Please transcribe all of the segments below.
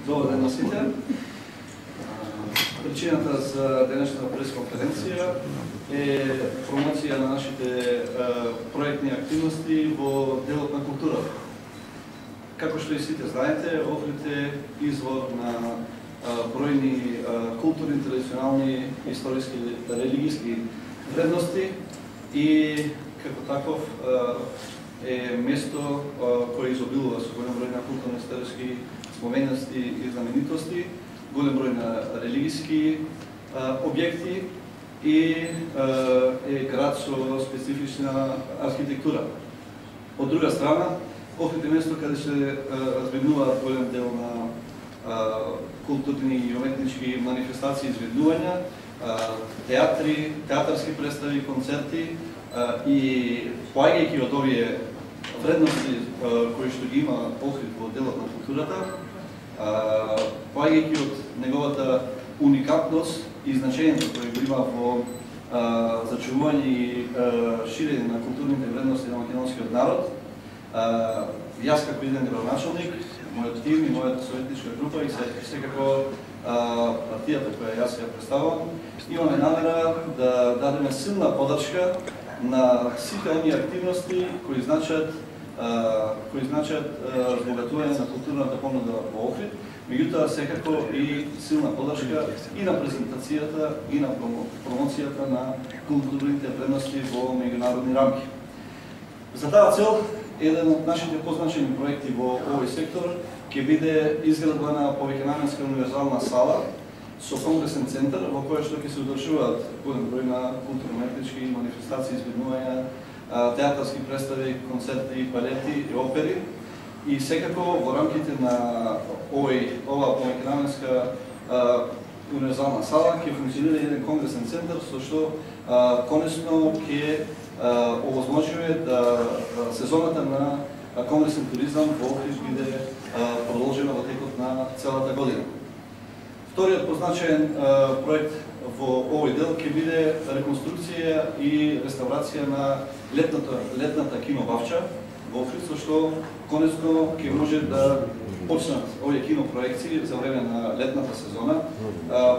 Добър ден на сите. Причината за денешната пресконференция е промоция на нашите проектни активности во делот на културата. Како што и сите знаете, Охрид е извор на бројни културни, традиционални, историски, религиски вредности и како таков е место кое изобилува со голем број на културни, историски споменности и знаменитости, голем број на религиски објекти и е град со специфична архитектура. Од друга страна, Охрид е место каде се разменува голем дел на културни и уметнички манифестации и изведнувања, театри, театарски представи, концерти и поаѓајќи од овие вредности кои што ги има Охрид во делот на културата, поаѓајќи од неговата уникатност и значењето кој го има во зачувување и ширење на културните вредности на македонскиот народ, јас како иден градоначалник, мојот тим и мојата советничка група и секако партијата која јас ја представувам, имаме намера да дадеме силна поддршка на сите оние активности кои значат збогатување на културната понуда во Охрид, меѓутоа секако и силна поддршка и на презентацијата и на промоцијата на културните вредности во меѓународни рамки. За таа цел, еден од нашите позначени проекти во овој сектор ќе биде изградба на повеќенаменска универзална сала со конгресен центар во која што ќе се одржуваат голем број на културно-уметнички манифестации, изведнувања, театарски представи, концерти, балети и опери. И секако во рамките на оваа повеќенаменска универзална сала ќе функционира еден конгресен центар со што конечно ќе овозможува да сезоната на конгресен туризам во Охрид биде продолжена во текот на целата година. Вториот позначаен проект во овој дел ќе биде реконструкција и реставрација на летната кинобавча во Охрид, со што конечно ќе може да почнат овие кинопроекции за време на летната сезона.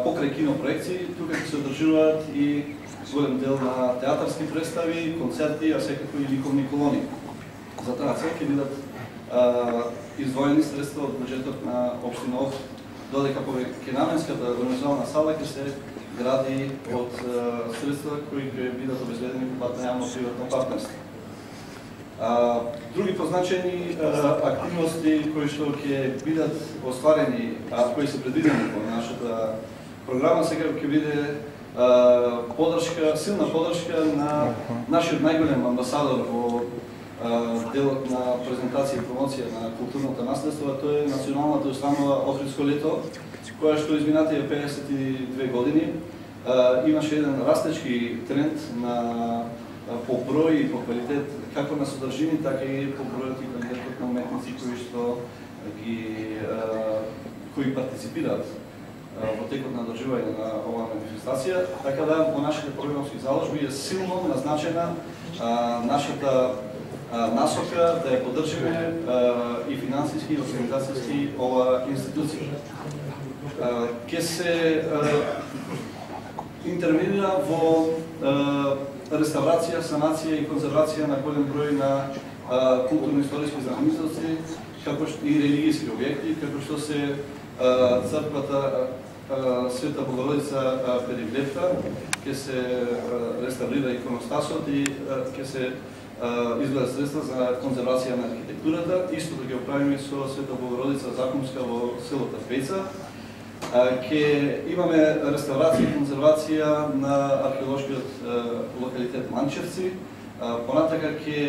Покрај кинопроекции, тука ќе се одржуваат и голем дел на театарски представи, концерти, а секако и ликовни колони. За таа цел ќе бидат издвоени средства од буџетот на општина Охрид, додека повеќенаменската универзална сала ќе се гради од средства кои ќе бидат обезбедени по пат на јавно-приватно партнерство. Други позначени активности кои што ќе бидат остварени, кои се предвидени во нашата програма, секако ќе биде силна поддршка на нашиот најголем амбасадор во делот на презентација и промоција на културното наследство, тоа е националната установа Охридско лето, која што изминатите 52 години имаше еден растечки тренд по број и по квалитет, како на содржини, така и по бројот и квалитетот на уметници кои партиципираат во текот на одржување на оваа манифестација, така да во нашите програмски заложби е силно назначена нашата насока да ја поддржиме и финансиски и организацијски оваа институција. Ќе се интервенира во реставрација, санација и конзервација на голем број на културно-историски знаменитости, како и религиски објекти, како што се црквата Света Богородица Периглевта, ќе се реставрира иконостасот и ќе се изгледат средства за конзервација на архитектурата. Истото ќе го правиме со Света Богородица Закумска во селото Пејца. Ќе имаме реставрација и конзервација на археолошкиот локалитет Манчевци. Понатака ќе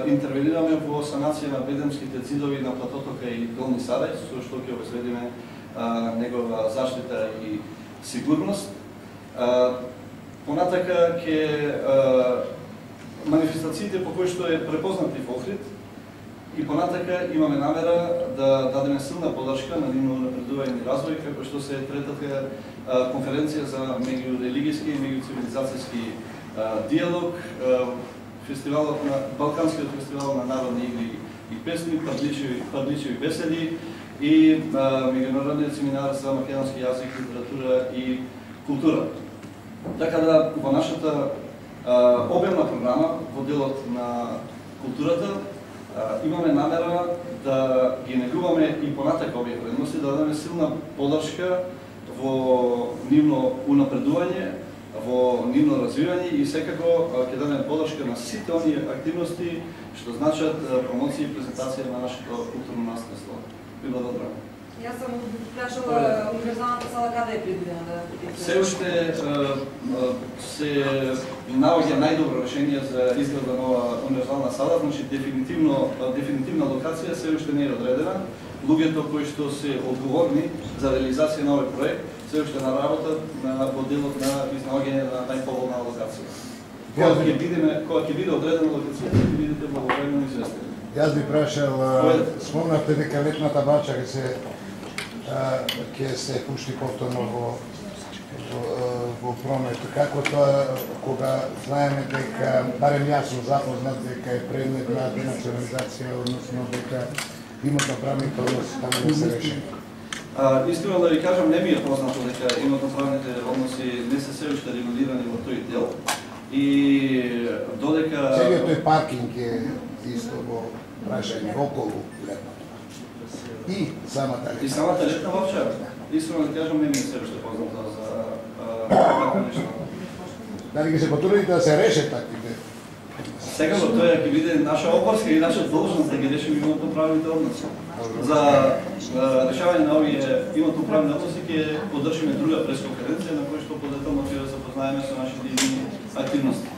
интервенираме во санација на бедемските ѕидови на Платотока и Долни Сарај, со што ќе обезбедиме негова заштита и сигурност. Понатака ќе манифестациите по кои што е препознати во Охрид и понатака имаме намера да дадеме силна поддршка на нивно напредување и развој, како што се третата конференција за меѓурелигиски и меѓуцивилизацијски диалог, Балканскиот фестивал на народни игри и песни, Падличеви беседи и меѓународниот семинар за македонски јазик, литература и култура. Така да, во нашата обемна програма, во делот на културата, имаме намера да ги негуваме и понатака овие вредности, да дадеме силна поддршка во нивно унапредување, во нивно развивање и секако ќе дадеме поддршка на сите оние активности што значат промоција и презентација на нашето културно наследство. Би благодарам. Јас сам прашала универзалната сала каде е предвидена? Се уште се наоѓа најдобро решение за изграда нова универзална сала, значи дефинитивна локација се уште не е одредена. Луѓето кои што се одговорни за реализација на овој проект се уште на работа во делот на изнаоѓање на најповолна локација. Кога ќе биде одредена локација, ќе бидете благовремено известени. Јас би прашал, спомнавте дека летната бача ќе се пушти повторно во промет. Како тоа, кога знаеме дека, барем јас сум запознат дека е предмет на денационализација, односно дека имотно-правните односи таму да се решени? Искрено да ви кажам, не ми е познато дека имотно-правните односи не се уште регулирани во тој дел. И додека... Целиот тој паркинг е исто во прашање околу летната. И самата летна. И самата летна воопшто. Искрено да кажам, не ми се уште познато за таква нешто. Дали ќе се потрудите да се решат таквите? Секако тоа ќе биде наша обврска и наша должност да ги решиме имотно-правните односи. За решавање на овие имотно-правни односи ќе поддржиме друга пресконференција на која што подетално ќе запознаеме со нашите активности.